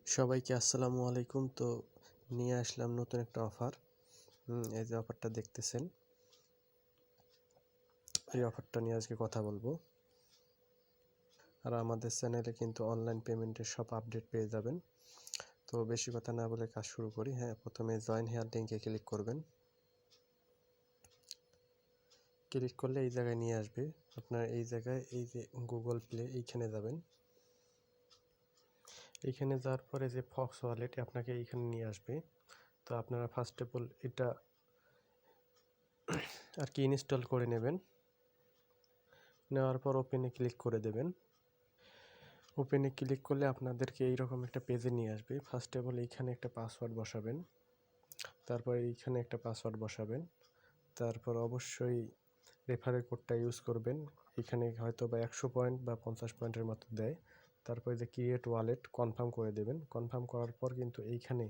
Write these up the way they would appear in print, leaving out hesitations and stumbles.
সবাইকে আসসালামু আলাইকুম। তো নিয়ে আসলাম নতুন একটা অফার। এই যে অফারটা দেখতেছেন, এই অফারটা নিয়ে আজকে কথা বলবো। আর আমাদের চ্যানেলে কিন্তু অনলাইন পেমেন্টের সব আপডেট পেয়ে যাবেন। তো বেশি কথা না বলে কাজ শুরু করি। প্রথমে জয়েন হেয়ার লিঙ্কে ক্লিক করবেন। ক্লিক করলে এই জায়গায় নিয়ে আসবে। আপনার এই জায়গায় এই যে গুগল প্লে, এইখানে যাবেন। এইখানে যাওয়ার পরে যে ফক্স ওয়ালেট আপনাকে এইখানে নিয়ে আসবে। তো আপনারা ফার্স্ট অফ অল এটা আর কি ইনস্টল করে নেবেন। নেওয়ার পর ওপেনে ক্লিক করে দেবেন। ওপেনে ক্লিক করলে আপনাদেরকে এইরকম একটা পেজে নিয়ে আসবে। ফার্স্ট অফ অল এইখানে একটা পাসওয়ার্ড বসাবেন, তারপর এইখানে একটা পাসওয়ার্ড বসাবেন, তারপর অবশ্যই রেফারেল কোডটা ইউজ করবেন। এখানে হয়তো বা 100 পয়েন্ট বা 50 পয়েন্টের মতো দেয়। তারপরে যে ক্রিয়েট ওয়ালেট কনফার্ম করে দেবেন। কনফার্ম করার পর কিন্তু এইখানে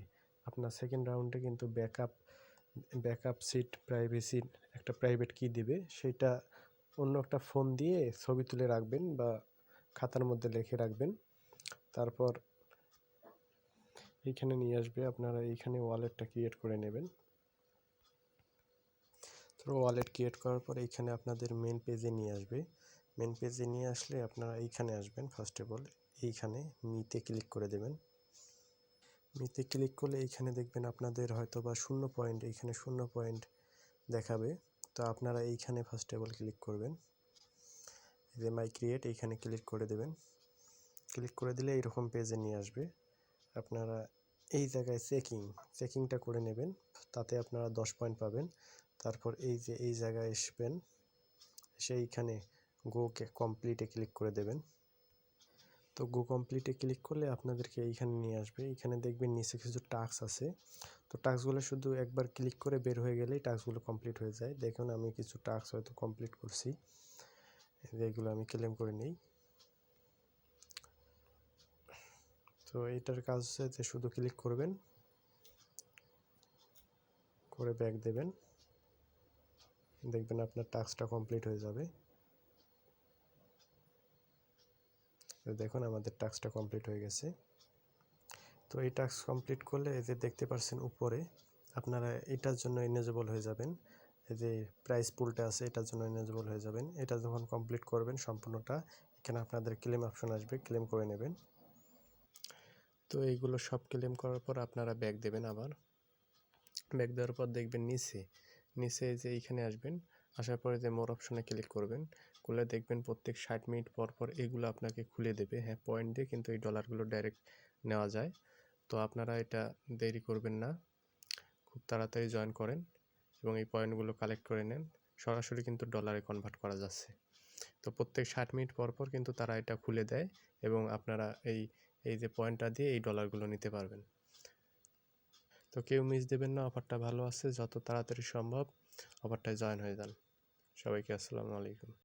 আপনার সেকেন্ড রাউন্ডে কিন্তু ব্যাকআপ সিট প্রাইভেসি একটা প্রাইভেট কি দিবে, সেটা অন্য একটা ফোন দিয়ে ছবি তুলে রাখবেন বা খাতার মধ্যে লিখে রাখবেন। তারপর এইখানে নিয়ে আসবে, আপনারা এইখানে ওয়ালেটটা ক্রিয়েট করে নেবেন। তো ওয়ালেট ক্রিয়েট করার পর এইখানে আপনাদের মেন পেজে নিয়ে আসবে। মেন পেজে নিয়ে আসলে আপনারা এইখানে আসবেন। ফার্স্ট অফ অল এইখানে মিতে ক্লিক করে দেবেন। মিতে ক্লিক করলে এইখানে দেখবেন আপনাদের হয়তো বা 0 পয়েন্ট, এইখানে 0 পয়েন্ট দেখাবে। তো আপনারা এইখানে ফার্স্ট অফ অল ক্লিক করবেন। এই যে মাই ক্রিয়েট, এইখানে ক্লিক করে দেবেন। ক্লিক করে দিলে এইরকম পেজে নিয়ে আসবে। আপনারা এই জায়গায় চেকিংটা করে নেবেন, তাতে আপনারা 10 পয়েন্ট পাবেন। তারপর এই যে এই জায়গায় আসবেন, সেইখানে গো কমপ্লিটে ক্লিক করে দেবেন। তো গো কমপ্লিটে ক্লিক করলে আপনাদেরকে এইখানে নিয়ে আসবে। এইখানে দেখবেন নিচে কিছু টাস্ক আছে। তো টাস্কগুলো শুধু একবার ক্লিক করে বের হয়ে গেলেই টাস্কগুলো কমপ্লিট হয়ে যায়। দেখুন আমি কিছু টাস্ক হয়তো কমপ্লিট করছি, এইগুলো আমি ক্লেম করে নিই। তো এইটার কাজ হচ্ছে যে শুধু ক্লিক করবেন, করে ব্যাক দেবেন, দেখবেন আপনার টাস্কটা কমপ্লিট হয়ে যাবে। দেখুন আমাদের টাস্কটা কমপ্লিট হয়ে গেছে। তো এই টাস্ক কমপ্লিট করলে এই যে দেখতে পাচ্ছেন উপরে, আপনারা এটার জন্য এলিজিবল হয়ে যাবেন। এই যে প্রাইস পুলটা আছে, এটার জন্য এলিজিবল হয়ে যাবেন। এটা যখন কমপ্লিট করবেন সম্পূর্ণটা, এখানে আপনাদের ক্লেম অপশন আসবে, ক্লেম করে নেবেন। তো এইগুলো সব ক্লেম করার পর আপনারা ব্যাক দেবেন। আবার ব্যাক দেওয়ার পর দেখবেন নিচে যে এইখানে আসবেন, আসার পরে যে মোর অপশনে ক্লিক করবেন। খুলে দেখবেন প্রত্যেক 60 মিনিট পর পর এগুলো আপনাকে খুলে দেবে। পয়েন্ট দিয়ে কিন্তু এই ডলারগুলো ডাইরেক্ট নেওয়া যায়। তো আপনারা এটা দেরি করবেন না, খুব তাড়াতাড়ি জয়েন করেন এবং এই পয়েন্টগুলো কালেক্ট করে নেন। সরাসরি কিন্তু ডলারে কনভার্ট করা যাচ্ছে। তো প্রত্যেক 60 মিনিট পর পর কিন্তু তারা এটা খুলে দেয় এবং আপনারা এই যে পয়েন্টটা দিয়ে এই ডলারগুলো নিতে পারবেন। তো কেউ মিস দেবেন না, অফারটা ভালো আছে, যত তাড়াতাড়ি সম্ভব অফারটায় জয়েন হয়ে যান। সবাইকে আসসালামু আলাইকুম।